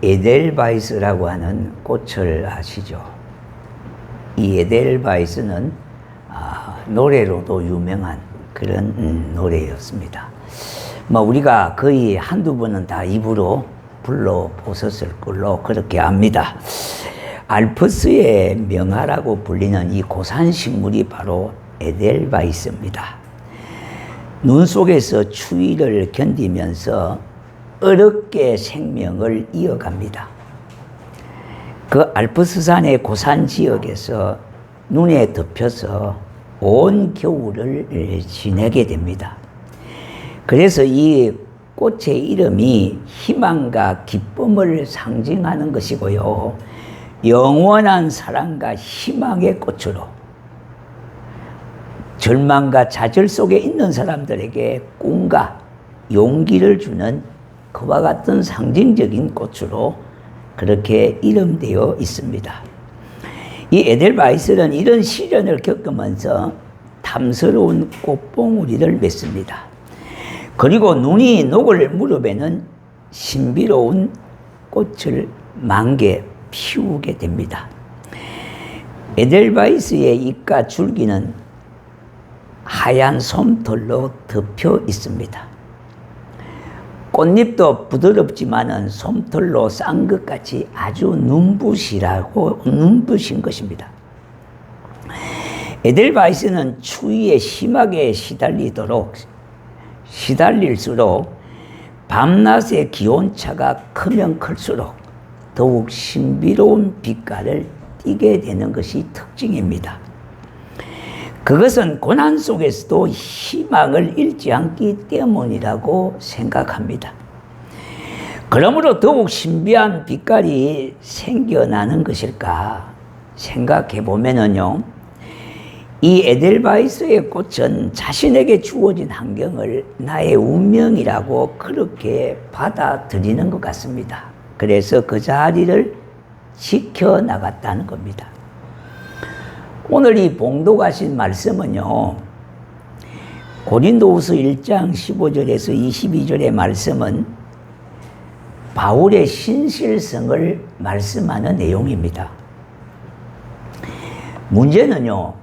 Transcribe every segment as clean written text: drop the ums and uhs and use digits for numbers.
에델바이스라고 하는 꽃을 아시죠? 이 에델바이스는 노래로도 유명한 그런 노래였습니다. 우리가 거의 한두 번은 다 입으로 불러보셨을 걸로 그렇게 압니다. 알프스의 명화라고 불리는 이 고산식물이 바로 에델바이스입니다. 눈 속에서 추위를 견디면서 어렵게 생명을 이어갑니다. 그 알프스산의 고산 지역에서 눈에 덮여서 온 겨울을 지내게 됩니다. 그래서 이 꽃의 이름이 희망과 기쁨을 상징하는 것이고요. 영원한 사랑과 희망의 꽃으로 절망과 좌절 속에 있는 사람들에게 꿈과 용기를 주는 그와 같은 상징적인 꽃으로 그렇게 이름되어 있습니다. 이 에델바이스는 이런 시련을 겪으면서 탐스러운 꽃봉우리를 맺습니다. 그리고 눈이 녹을 무렵에는 신비로운 꽃을 만개 피우게 됩니다. 에델바이스의 잎과 줄기는 하얀 솜털로 덮여 있습니다. 꽃잎도 부드럽지만은 솜털로 싼 것 같이 아주 눈부신 것입니다. 에델바이스는 추위에 심하게 시달릴수록 밤낮의 기온차가 크면 클수록 더욱 신비로운 빛깔을 띠게 되는 것이 특징입니다. 그것은 고난 속에서도 희망을 잃지 않기 때문이라고 생각합니다. 그러므로 더욱 신비한 빛깔이 생겨나는 것일까 생각해 보면은요, 이 에델바이스의 꽃은 자신에게 주어진 환경을 나의 운명이라고 그렇게 받아들이는 것 같습니다. 그래서 그 자리를 지켜나갔다는 겁니다. 오늘 이 봉독하신 말씀은요, 고린도후서 1장 15절에서 22절의 말씀은 바울의 신실성을 말씀하는 내용입니다. 문제는요,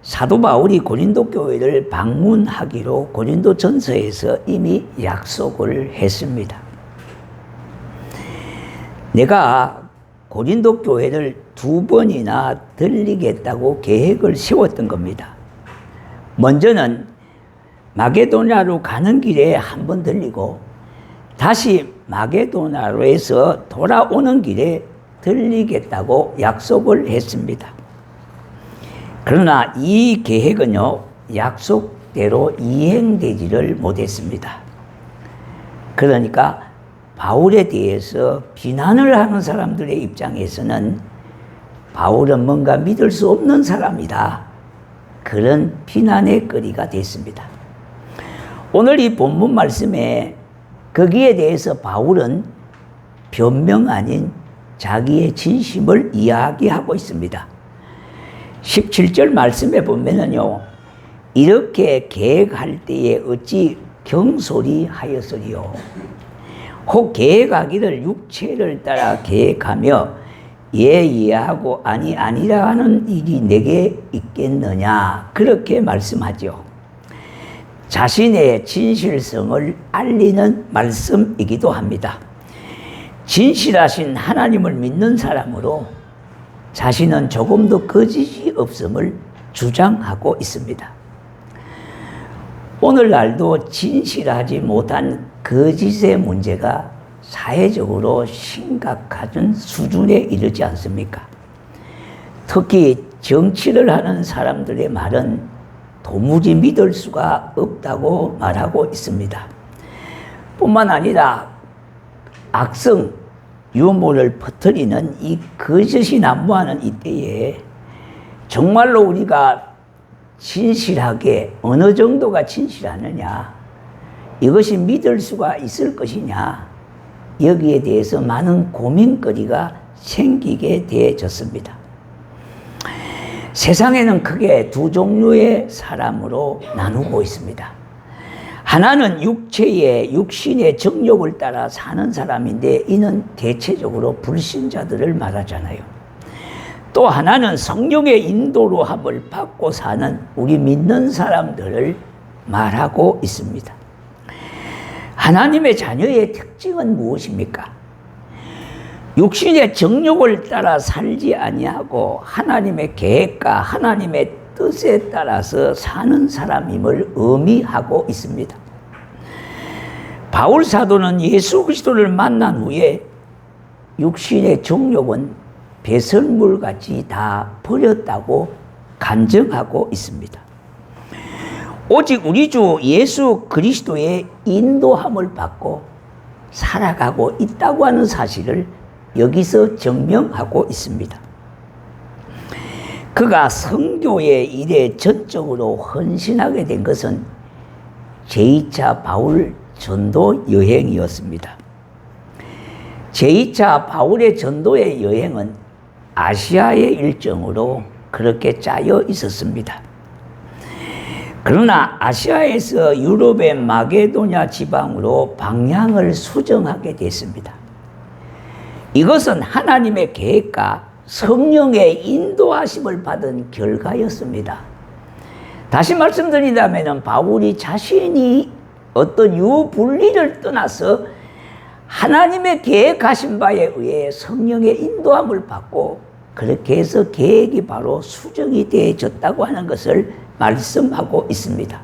사도 바울이 고린도 교회를 방문하기로 고린도 전서에서 이미 약속을 했습니다. 내가 고린도 교회를 2번이나 들리겠다고 계획을 세웠던 겁니다. 먼저는 마게도냐로 가는 길에 한 번 들리고 다시 마게도냐로에서 돌아오는 길에 들리겠다고 약속을 했습니다. 그러나 이 계획은요, 약속대로 이행되지를 못했습니다. 그러니까 바울에 대해서 비난을 하는 사람들의 입장에서는 바울은 뭔가 믿을 수 없는 사람이다, 그런 비난의 거리가 됐습니다. 오늘 이 본문 말씀에 거기에 대해서 바울은 변명 아닌 자기의 진심을 이야기하고 있습니다. 17절 말씀에 보면은요, 이렇게 계획할 때에 어찌 경솔히 하였으리요. 혹 계획하기를 육체를 따라 계획하며 예하고 아니라 하는 일이 내게 있겠느냐, 그렇게 말씀하죠. 자신의 진실성을 알리는 말씀이기도 합니다. 진실하신 하나님을 믿는 사람으로 자신은 조금도 거짓이 없음을 주장하고 있습니다. 오늘날도 진실하지 못한 거짓의 문제가 사회적으로 심각한 수준에 이르지 않습니까? 특히 정치를 하는 사람들의 말은 도무지 믿을 수가 없다고 말하고 있습니다. 뿐만 아니라 악성, 유머를 퍼뜨리는 이 거짓이 난무하는 이때에 정말로 우리가 진실하게 어느 정도가 진실하느냐, 이것이 믿을 수가 있을 것이냐, 여기에 대해서 많은 고민거리가 생기게 되어졌습니다. 세상에는 크게 두 종류의 사람으로 나누고 있습니다. 하나는 육신의 정욕을 따라 사는 사람인데 이는 대체적으로 불신자들을 말하잖아요. 또 하나는 성령의 인도로 함을 받고 사는 우리 믿는 사람들을 말하고 있습니다. 하나님의 자녀의 특징은 무엇입니까? 육신의 정욕을 따라 살지 아니하고 하나님의 계획과 하나님의 뜻에 따라서 사는 사람임을 의미하고 있습니다. 바울 사도는 예수 그리스도를 만난 후에 육신의 정욕은 배설물같이 다 버렸다고 간증하고 있습니다. 오직 우리 주 예수 그리스도의 인도함을 받고 살아가고 있다고 하는 사실을 여기서 증명하고 있습니다. 그가 선교의 일에 전적으로 헌신하게 된 것은 제2차 바울 전도 여행이었습니다. 제2차 바울의 전도의 여행은 아시아의 일정으로 그렇게 짜여 있었습니다. 그러나 아시아에서 유럽의 마게도냐 지방으로 방향을 수정하게 됐습니다. 이것은 하나님의 계획과 성령의 인도하심을 받은 결과였습니다. 다시 말씀드린다면 바울이 자신이 어떤 유분리를 떠나서 하나님의 계획하신 바에 의해 성령의 인도함을 받고 그렇게 해서 계획이 바로 수정이 되어졌다고 하는 것을 말씀하고 있습니다.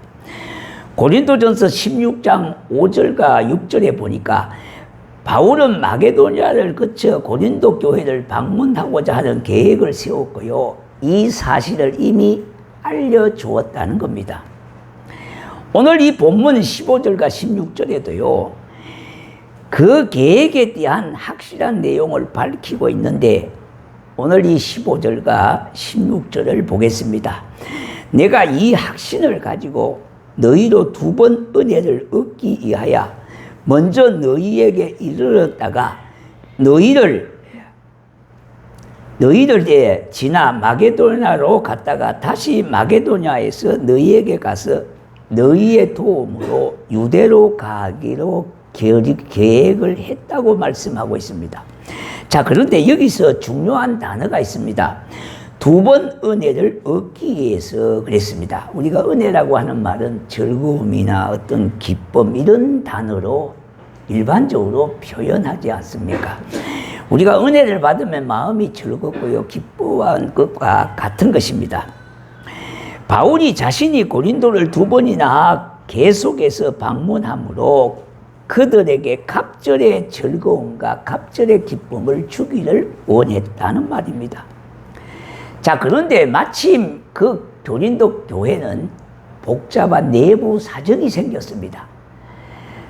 고린도전서 16장 5절과 6절에 보니까 바울은 마게도냐를 거쳐 고린도 교회를 방문하고자 하는 계획을 세웠고요. 이 사실을 이미 알려주었다는 겁니다. 오늘 이 본문 15절과 16절에도요. 그 계획에 대한 확실한 내용을 밝히고 있는데 오늘 이 15절과 16절을 보겠습니다. 내가 이 확신을 가지고 너희로 2번 은혜를 얻기 위하여 먼저 너희에게 이르렀다가 너희를 지나 마게도냐로 갔다가 다시 마게도냐에서 너희에게 가서 너희의 도움으로 유대로 가기로 계획을 했다고 말씀하고 있습니다. 자, 그런데 여기서 중요한 단어가 있습니다. 2번 은혜를 얻기 위해서 그랬습니다. 우리가 은혜라고 하는 말은 즐거움이나 어떤 기쁨 이런 단어로 일반적으로 표현하지 않습니까? 우리가 은혜를 받으면 마음이 즐겁고요, 기뻐한 것과 같은 것입니다. 바울이 자신이 고린도를 2번이나 계속해서 방문함으로 그들에게 갑절의 즐거움과 갑절의 기쁨을 주기를 원했다는 말입니다. 자, 그런데 마침 그 고린도 교회는 복잡한 내부 사정이 생겼습니다.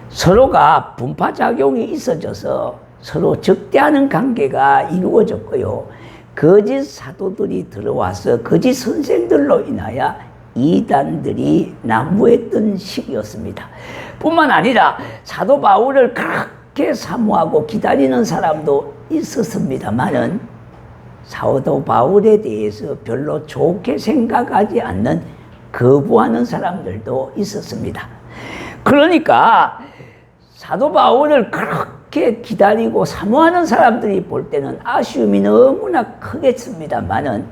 서로가 분파작용이 있어져서 서로 적대하는 관계가 이루어졌고요. 거짓 사도들이 들어와서 거짓 선생들로 인하여 이단들이 난무했던 시기였습니다. 뿐만 아니라 사도 바울을 그렇게 사모하고 기다리는 사람도 있었습니다만은 사도 바울에 대해서 별로 좋게 생각하지 않는 거부하는 사람들도 있었습니다. 그러니까 사도 바울을 그렇게 기다리고 사모하는 사람들이 볼 때는 아쉬움이 너무나 크겠습니다만은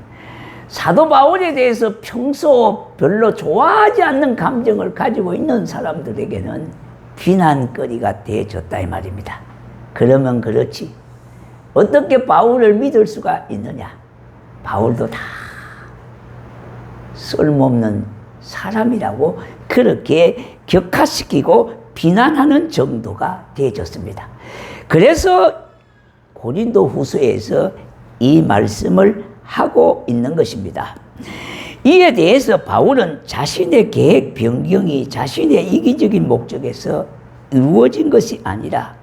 사도 바울에 대해서 평소 별로 좋아하지 않는 감정을 가지고 있는 사람들에게는 비난거리가 되어졌다 이 말입니다. 그러면 그렇지 어떻게 바울을 믿을 수가 있느냐? 바울도 다 쓸모없는 사람이라고 그렇게 격하시키고 비난하는 정도가 되어졌습니다. 그래서 고린도 후서에서 이 말씀을 하고 있는 것입니다. 이에 대해서 바울은 자신의 계획 변경이 자신의 이기적인 목적에서 이루어진 것이 아니라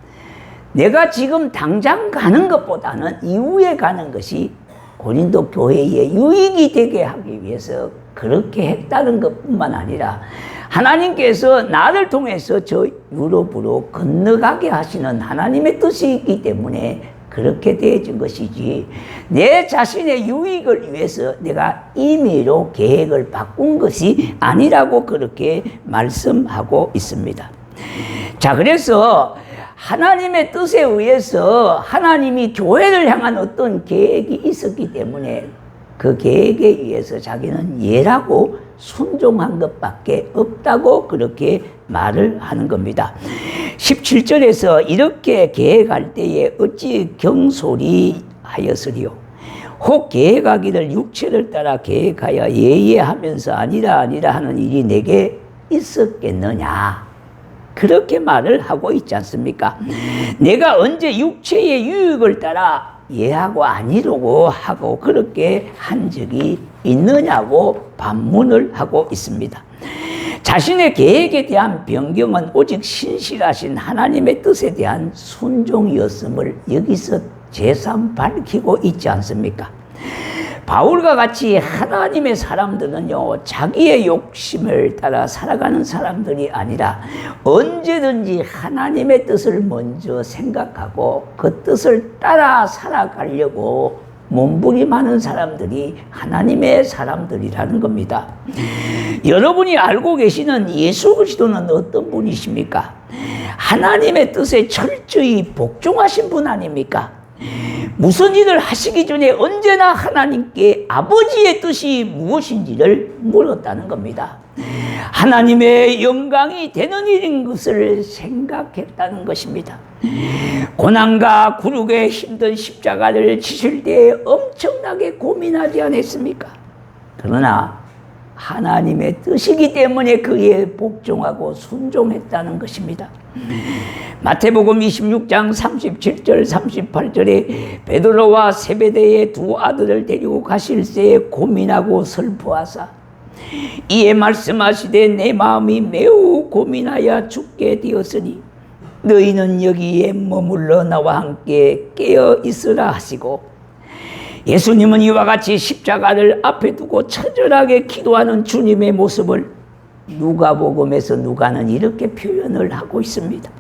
내가 지금 당장 가는 것보다는 이후에 가는 것이 고린도 교회에 유익이 되게 하기 위해서 그렇게 했다는 것뿐만 아니라 하나님께서 나를 통해서 저 유럽으로 건너가게 하시는 하나님의 뜻이 있기 때문에 그렇게 되어진 것이지 내 자신의 유익을 위해서 내가 임의로 계획을 바꾼 것이 아니라고 그렇게 말씀하고 있습니다. 자, 그래서 하나님의 뜻에 의해서 하나님이 교회를 향한 어떤 계획이 있었기 때문에 그 계획에 의해서 자기는 예라고 순종한 것밖에 없다고 그렇게 말을 하는 겁니다. 17절에서 이렇게 계획할 때에 어찌 경솔이하였으리요. 혹 계획하기를 육체를 따라 계획하여 예예하면서 아니라 하는 일이 내게 있었겠느냐. 그렇게 말을 하고 있지 않습니까? 내가 언제 육체의 유익을 따라 예하고 아니라고 하고 그렇게 한 적이 있느냐고 반문을 하고 있습니다. 자신의 계획에 대한 변경은 오직 신실하신 하나님의 뜻에 대한 순종이었음을 여기서 재삼 밝히고 있지 않습니까? 바울과 같이 하나님의 사람들은요, 자기의 욕심을 따라 살아가는 사람들이 아니라 언제든지 하나님의 뜻을 먼저 생각하고 그 뜻을 따라 살아가려고 몸부림하는 사람들이 하나님의 사람들이라는 겁니다. 여러분이 알고 계시는 예수 그리스도는 어떤 분이십니까? 하나님의 뜻에 철저히 복종하신 분 아닙니까? 무슨 일을 하시기 전에 언제나 하나님께 아버지의 뜻이 무엇인지를 물었다는 겁니다. 하나님의 영광이 되는 일인 것을 생각했다는 것입니다. 고난과 굴욕에 힘든 십자가를 지실 때에 엄청나게 고민하지 않았습니까? 그러나 하나님의 뜻이기 때문에 그에 복종하고 순종했다는 것입니다. 마태복음 26장 37절 38절에 베드로와 세베대의 두 아들을 데리고 가실새에 고민하고 슬퍼하사 이에 말씀하시되 내 마음이 매우 고민하여 죽게 되었으니 너희는 여기에 머물러 나와 함께 깨어 있으라 하시고, 예수님은 이와 같이 십자가를 앞에 두고 처절하게 기도하는 주님의 모습을 누가복음에서 누가는 이렇게 표현을 하고 있습니다.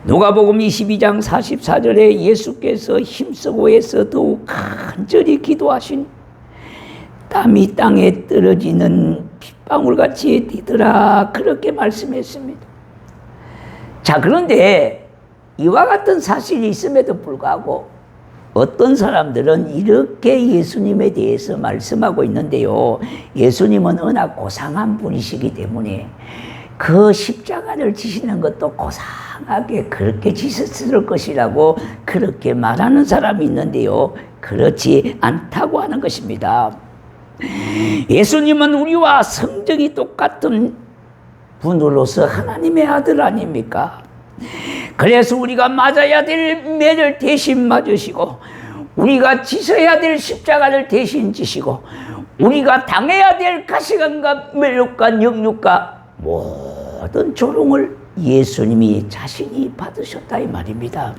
누가복음 22장 44절에 예수께서 힘쓰고 애써 더욱 간절히 기도하신 땀이 땅에 떨어지는 빗방울같이 뛰더라, 그렇게 말씀했습니다. 자, 그런데 이와 같은 사실이 있음에도 불구하고 어떤 사람들은 이렇게 예수님에 대해서 말씀하고 있는데요, 예수님은 워낙 고상한 분이시기 때문에 그 십자가를 지시는 것도 고상하게 그렇게 지셨을 것이라고 그렇게 말하는 사람이 있는데요, 그렇지 않다고 하는 것입니다. 예수님은 우리와 성정이 똑같은 분으로서 하나님의 아들 아닙니까? 그래서 우리가 맞아야 될 매를 대신 맞으시고, 우리가 지셔야 될 십자가를 대신 지시고, 우리가 당해야 될 가시관과 멸욕과 역육과 모든 조롱을 예수님이 자신이 받으셨다 이 말입니다.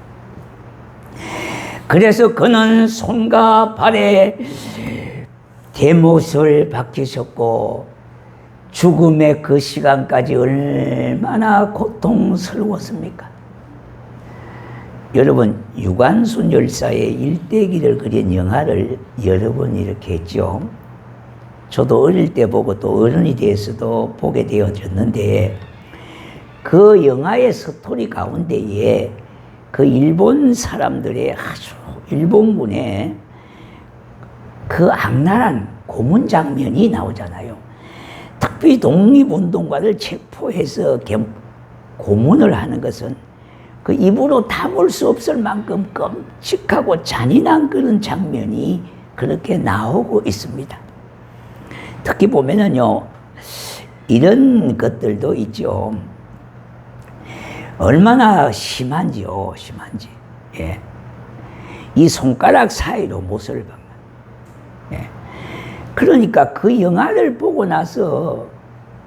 그래서 그는 손과 발에 대못을 박히셨고 죽음의 그 시간까지 얼마나 고통스러웠습니까? 여러분, 유관순 열사의 일대기를 그린 영화를 여러 번 이렇게 했죠. 저도 어릴 때 보고 또 어른이 돼서도 보게 되어졌는데, 그 영화의 스토리 가운데에 그 일본 사람들의 아주 일본군의 그 악랄한 고문 장면이 나오잖아요. 특히 독립운동가를 체포해서 고문을 하는 것은 그 입으로 담을 수 없을 만큼 끔찍하고 잔인한 그런 장면이 그렇게 나오고 있습니다. 특히 보면은요, 이런 것들도 있죠. 얼마나 심한지요, 심한지. 예. 이 손가락 사이로 못을 박는. 예. 그러니까 그 영화를 보고 나서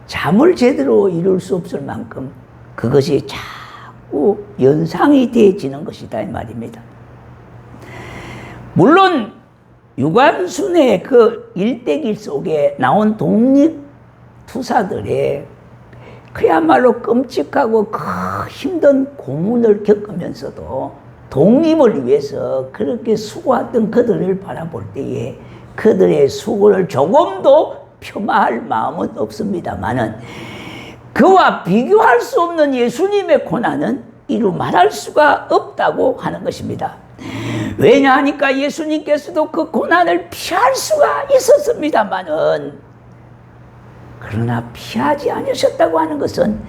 잠을 제대로 이룰 수 없을 만큼 그것이 자꾸 연상이 되어지는 것이다 이 말입니다. 물론 유관순의 그 일대기 속에 나온 독립투사들의 그야말로 끔찍하고 힘든 고문을 겪으면서도 독립을 위해서 그렇게 수고했던 그들을 바라볼 때에 그들의 수고를 조금도 폄하할 마음은 없습니다만은 그와 비교할 수 없는 예수님의 고난은 이루 말할 수가 없다고 하는 것입니다. 왜냐하니까 예수님께서도 그 고난을 피할 수가 있었습니다만은 그러나 피하지 않으셨다고 하는 것은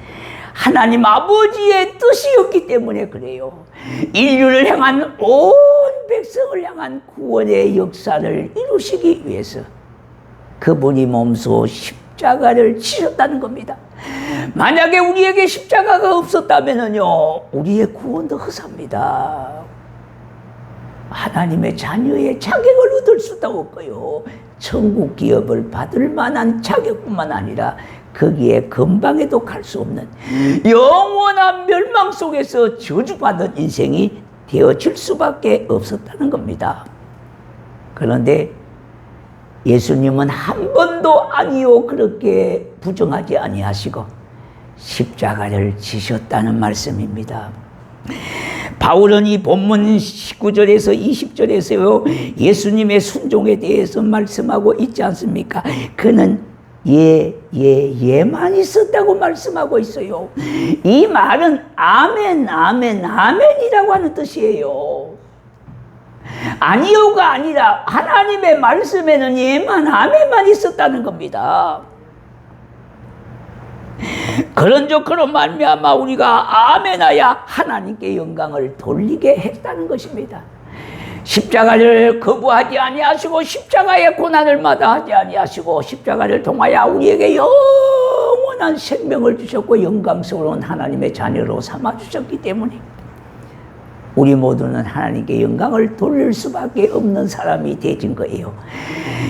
하나님 아버지의 뜻이었기 때문에 그래요. 인류를 향한 온 백성을 향한 구원의 역사를 이루시기 위해서 그분이 몸소 십자가를 지셨다는 겁니다. 만약에 우리에게 십자가가 없었다면요, 우리의 구원도 허사입니다. 하나님의 자녀의 자격을 얻을 수도 없고요, 천국 기업을 받을 만한 자격뿐만 아니라 거기에 근방에도 갈 수 없는 영원한 멸망 속에서 저주받은 인생이 되어질 수밖에 없었다는 겁니다. 그런데 예수님은 한 번도 아니요 그렇게 부정하지 아니하시고 십자가를 지셨다는 말씀입니다. 바울은 이 본문 19절에서 20절에서요 예수님의 순종에 대해서 말씀하고 있지 않습니까? 그는 예만 있었다고 말씀하고 있어요. 이 말은 아멘 아멘 아멘이라고 하는 뜻이에요. 아니요가 아니라 하나님의 말씀에는 예만 아멘만 있었다는 겁니다. 그런저그런 말미암아 우리가 아멘하야 하나님께 영광을 돌리게 했다는 것입니다. 십자가를 거부하지 아니하시고 십자가의 고난을 마다하지 아니하시고 십자가를 통하여 우리에게 영원한 생명을 주셨고 영광스러운 하나님의 자녀로 삼아주셨기 때문에 우리 모두는 하나님께 영광을 돌릴 수밖에 없는 사람이 되진 거예요.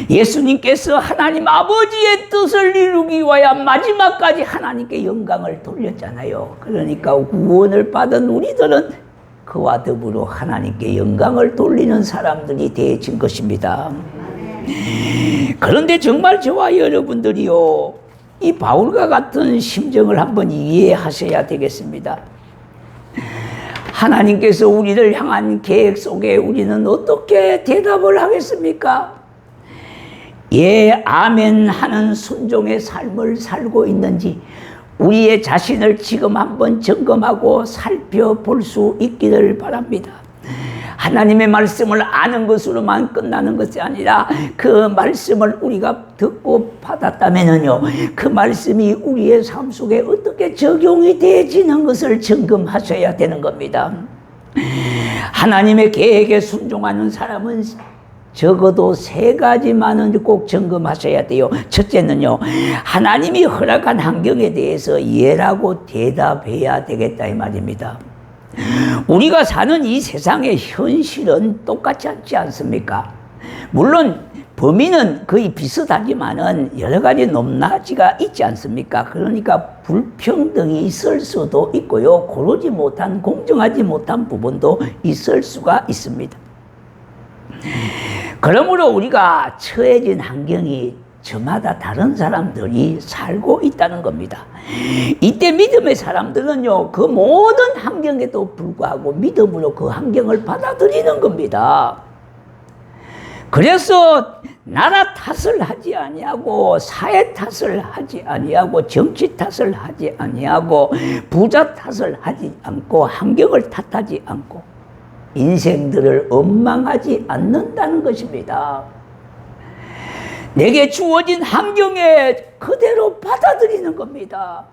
예수님께서 하나님 아버지의 뜻을 이루기 위하여 마지막까지 하나님께 영광을 돌렸잖아요. 그러니까 구원을 받은 우리들은 그와 더불어 하나님께 영광을 돌리는 사람들이 되어진 것입니다. 그런데 정말 저와 여러분들이요, 이 바울과 같은 심정을 한번 이해하셔야 되겠습니다. 하나님께서 우리를 향한 계획 속에 우리는 어떻게 대답을 하겠습니까? 예, 아멘 하는 순종의 삶을 살고 있는지 우리의 자신을 지금 한번 점검하고 살펴볼 수 있기를 바랍니다. 하나님의 말씀을 아는 것으로만 끝나는 것이 아니라 그 말씀을 우리가 듣고 받았다면요, 그 말씀이 우리의 삶 속에 어떻게 적용이 되어지는 것을 점검하셔야 되는 겁니다. 하나님의 계획에 순종하는 사람은 적어도 3가지만은 꼭 점검하셔야 돼요. 첫째는요, 하나님이 허락한 환경에 대해서 예라고 대답해야 되겠다 이 말입니다. 우리가 사는 이 세상의 현실은 똑같지 않지 않습니까? 물론 범위는 거의 비슷하지만은 여러 가지 높낮이가 있지 않습니까? 그러니까 불평등이 있을 수도 있고요, 고르지 못한, 공정하지 못한 부분도 있을 수가 있습니다. 그러므로 우리가 처해진 환경이 저마다 다른 사람들이 살고 있다는 겁니다. 이때 믿음의 사람들은요, 그 모든 환경에도 불구하고 믿음으로 그 환경을 받아들이는 겁니다. 그래서 나라 탓을 하지 아니하고 사회 탓을 하지 아니하고 정치 탓을 하지 아니하고 부자 탓을 하지 않고 환경을 탓하지 않고 인생들을 원망하지 않는다는 것입니다. 내게 주어진 환경에 그대로 받아들이는 겁니다.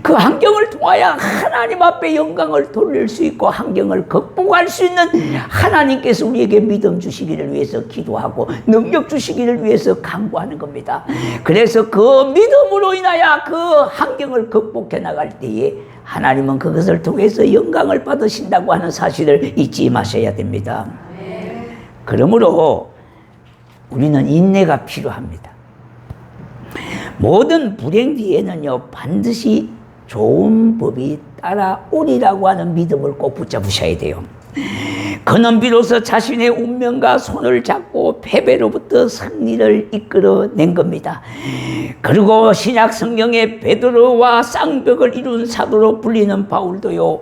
그 환경을 통하여 하나님 앞에 영광을 돌릴 수 있고 환경을 극복할 수 있는 하나님께서 우리에게 믿음 주시기를 위해서 기도하고 능력 주시기를 위해서 간구하는 겁니다. 그래서 그 믿음으로 인하여 그 환경을 극복해 나갈 때에 하나님은 그것을 통해서 영광을 받으신다고 하는 사실을 잊지 마셔야 됩니다. 그러므로 우리는 인내가 필요합니다. 모든 불행 뒤에는요, 반드시 좋은 법이 따라오리라고 하는 믿음을 꼭 붙잡으셔야 돼요. 그는 비로소 자신의 운명과 손을 잡고 패배로부터 승리를 이끌어낸 겁니다. 그리고 신약 성경의 베드로와 쌍벽을 이룬 사도로 불리는 바울도요,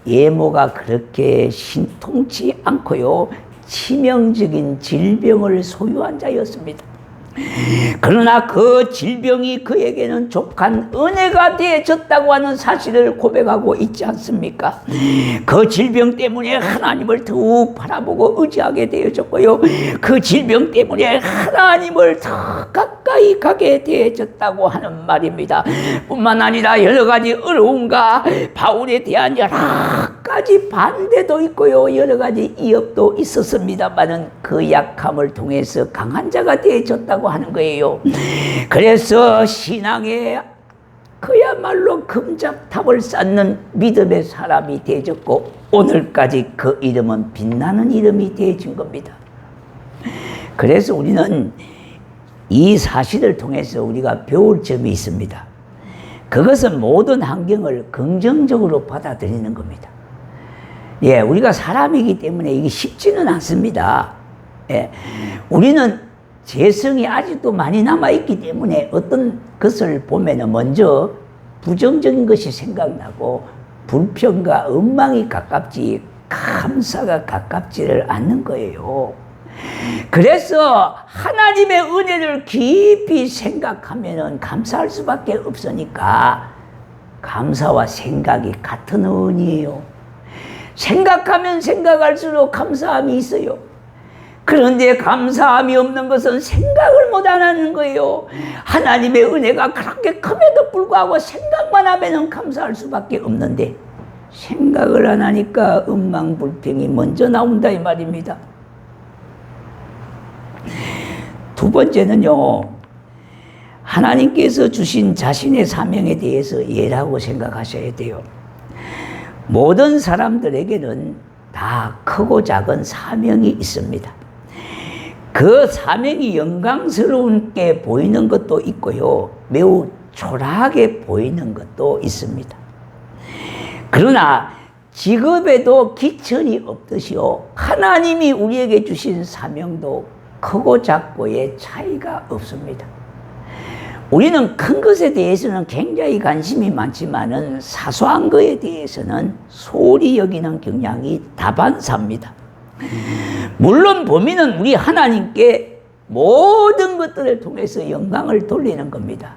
예모가 그렇게 신통치 않고요, 치명적인 질병을 소유한 자였습니다. 그러나 그 질병이 그에게는 족한 은혜가 되어졌다고 하는 사실을 고백하고 있지 않습니까? 그 질병 때문에 하나님을 더욱 바라보고 의지하게 되어졌고요, 그 질병 때문에 하나님을 더 가까이 가게 되어졌다고 하는 말입니다. 뿐만 아니라 여러 가지 어려움과 바울에 대한 여러 가지 반대도 있고요, 여러 가지 위협도 있었습니다만은 그 약함을 통해서 강한 자가 되어졌다고 하는 거예요. 그래서 신앙에 그야말로 금잡탑을 쌓는 믿음의 사람이 되어졌고, 오늘까지 그 이름은 빛나는 이름이 되어진 겁니다. 그래서 우리는 이 사실을 통해서 우리가 배울 점이 있습니다. 그것은 모든 환경을 긍정적으로 받아들이는 겁니다. 예, 우리가 사람이기 때문에 이게 쉽지는 않습니다. 예, 우리는 재성이 아직도 많이 남아있기 때문에 어떤 것을 보면 먼저 부정적인 것이 생각나고 불평과 엉망이 가깝지 감사가 가깝지를 않는 거예요. 그래서 하나님의 은혜를 깊이 생각하면 감사할 수밖에 없으니까 감사와 생각이 같은 은이에요. 생각하면 생각할수록 감사함이 있어요. 그런데 감사함이 없는 것은 생각을 못 하는 거예요. 하나님의 은혜가 그렇게 큼에도 불구하고 생각만 하면 감사할 수밖에 없는데 생각을 안 하니까 엉망불평이 먼저 나온다 이 말입니다. 두 번째는요, 하나님께서 주신 자신의 사명에 대해서 예라고 생각하셔야 돼요. 모든 사람들에게는 다 크고 작은 사명이 있습니다. 그 사명이 영광스럽게 보이는 것도 있고요, 매우 초라하게 보이는 것도 있습니다. 그러나 직업에도 기천이 없듯이요, 하나님이 우리에게 주신 사명도 크고 작고의 차이가 없습니다. 우리는 큰 것에 대해서는 굉장히 관심이 많지만은 사소한 것에 대해서는 소홀히 여기는 경향이 다반사입니다. 물론 범인은 우리 하나님께 모든 것들을 통해서 영광을 돌리는 겁니다.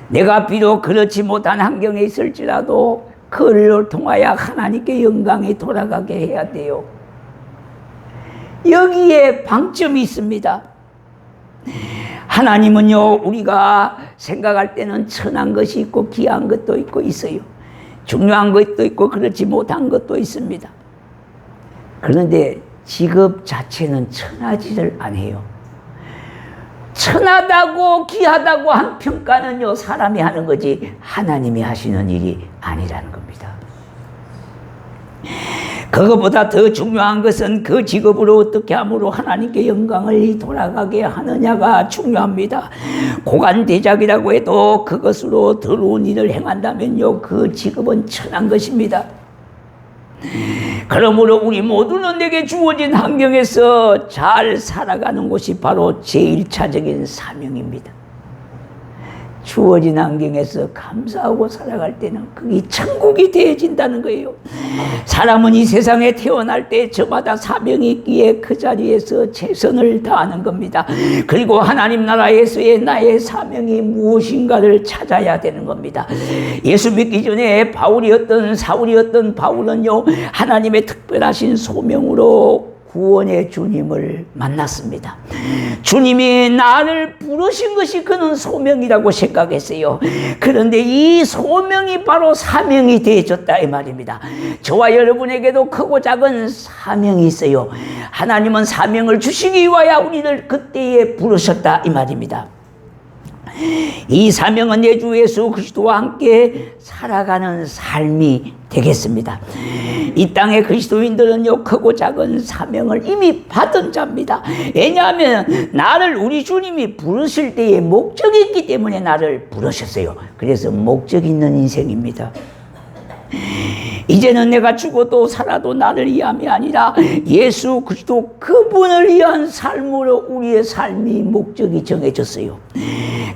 내가 비록 그렇지 못한 환경에 있을지라도 그를 통하여 하나님께 영광이 돌아가게 해야 돼요. 여기에 방점이 있습니다. 하나님은요, 우리가 생각할 때는 천한 것이 있고 귀한 것도 있고 있어요. 중요한 것도 있고 그렇지 못한 것도 있습니다. 그런데 직업 자체는 천하지를 않아요. 천하다고 귀하다고 한 평가는요, 사람이 하는 거지 하나님이 하시는 일이 아니라는 겁니다. 그것보다 더 중요한 것은 그 직업으로 어떻게 함으로 하나님께 영광을 돌아가게 하느냐가 중요합니다. 고관대작이라고 해도 그것으로 더러운 일을 행한다면요, 그 직업은 천한 것입니다. 그러므로 우리 모두는 내게 주어진 환경에서 잘 살아가는 것이 바로 제1차적인 사명입니다. 주어진 환경에서 감사하고 살아갈 때는 그게 천국이 되어진다는 거예요. 사람은 이 세상에 태어날 때 저마다 사명이 있기에 그 자리에서 최선을 다하는 겁니다. 그리고 하나님 나라에서의 나의 사명이 무엇인가를 찾아야 되는 겁니다. 예수 믿기 전에 바울이었던 사울이었던 바울은요, 하나님의 특별하신 소명으로 구원의 주님을 만났습니다. 주님이 나를 부르신 것이 그는 소명이라고 생각했어요. 그런데 이 소명이 바로 사명이 되어졌다 이 말입니다. 저와 여러분에게도 크고 작은 사명이 있어요. 하나님은 사명을 주시기 위하여 우리를 그때에 부르셨다 이 말입니다. 이 사명은 내 주 예수 그리스도와 함께 살아가는 삶이 되겠습니다. 이 땅의 그리스도인들은요, 크고 작은 사명을 이미 받은 자입니다. 왜냐하면 나를 우리 주님이 부르실 때에 목적이 있기 때문에 나를 부르셨어요. 그래서 목적 있는 인생입니다. 이제는 내가 죽어도 살아도 나를 위함이 아니라 예수 그리스도 그분을 위한 삶으로 우리의 삶이 목적이 정해졌어요.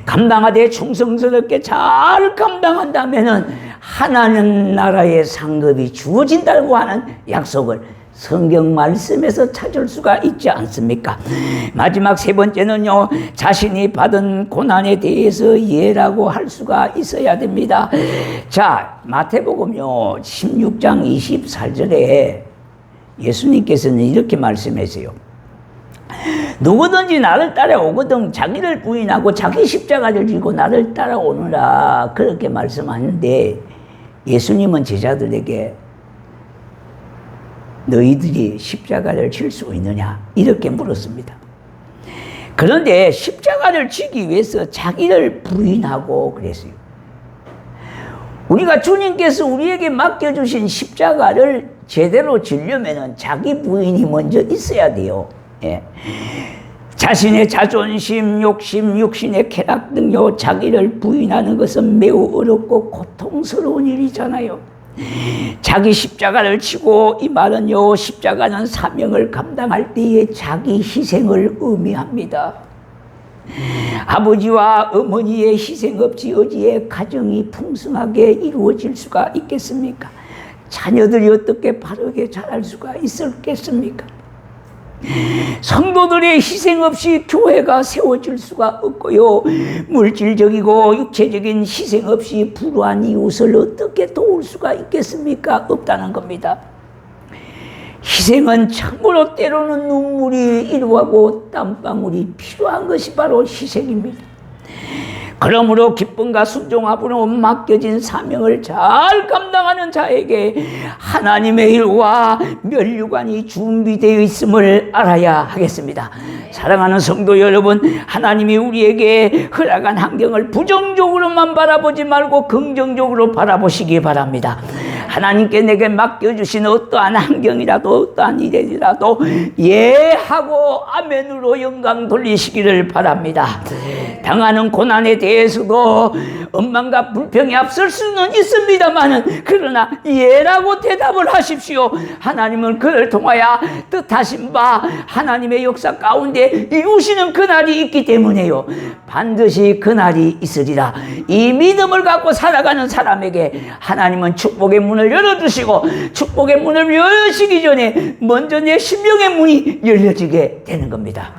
감당하되 충성스럽게 잘 감당한다면은 하나님 나라의 상급이 주어진다고 하는 약속을 성경 말씀에서 찾을 수가 있지 않습니까? 마지막 세 번째는요, 자신이 받은 고난에 대해서 이해라고 할 수가 있어야 됩니다. 자, 마태복음요 16장 24절에 예수님께서는 이렇게 말씀하세요. 누구든지 나를 따라오거든 자기를 부인하고 자기 십자가를 지고 나를 따라오느라, 그렇게 말씀하는데, 예수님은 제자들에게 너희들이 십자가를 질 수 있느냐 이렇게 물었습니다. 그런데 십자가를 지기 위해서 자기를 부인하고 그랬어요. 우리가 주님께서 우리에게 맡겨주신 십자가를 제대로 지려면 자기 부인이 먼저 있어야 돼요. 예. 자신의 자존심, 욕심, 육신의 쾌락 등요 자기를 부인하는 것은 매우 어렵고 고통스러운 일이잖아요. 자기 십자가를 지고, 이 말은요, 십자가는 사명을 감당할 때에 자기 희생을 의미합니다. 아버지와 어머니의 희생 없이 어디에 가정이 풍성하게 이루어질 수가 있겠습니까? 자녀들이 어떻게 바르게 자랄 수가 있었겠습니까? 성도들의 희생 없이 교회가 세워질 수가 없고요, 물질적이고 육체적인 희생 없이 불우한 이웃을 어떻게 도울 수가 있겠습니까? 없다는 겁니다. 희생은 참으로 때로는 눈물이 일어나고 땀방울이 필요한 것이 바로 희생입니다. 그러므로 기쁨과 순종함으로 맡겨진 사명을 잘 감당하는 자에게 하나님의 일과 면류관이 준비되어 있음을 알아야 하겠습니다. 사랑하는 성도 여러분, 하나님이 우리에게 허락한 환경을 부정적으로만 바라보지 말고 긍정적으로 바라보시기 바랍니다. 하나님께 내게 맡겨주신 어떠한 환경이라도, 어떠한 일이라도 예하고 아멘으로 영광 돌리시기를 바랍니다. 당하는 고난에 대해서도 원망과 불평이 앞설 수는 있습니다만은, 그러나 예라고 대답을 하십시오. 하나님은 그를 통하여 뜻하신 바 하나님의 역사 가운데 이루시는 그날이 있기 때문에요, 반드시 그날이 있으리라. 이 믿음을 갖고 살아가는 사람에게 하나님은 축복의 문을 열어주시고, 축복의 문을 열으시기 전에 먼저 내 심령의 문이 열려지게 되는 겁니다.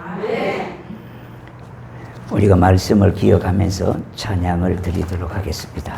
우리가 말씀을 기억하면서 찬양을 드리도록 하겠습니다.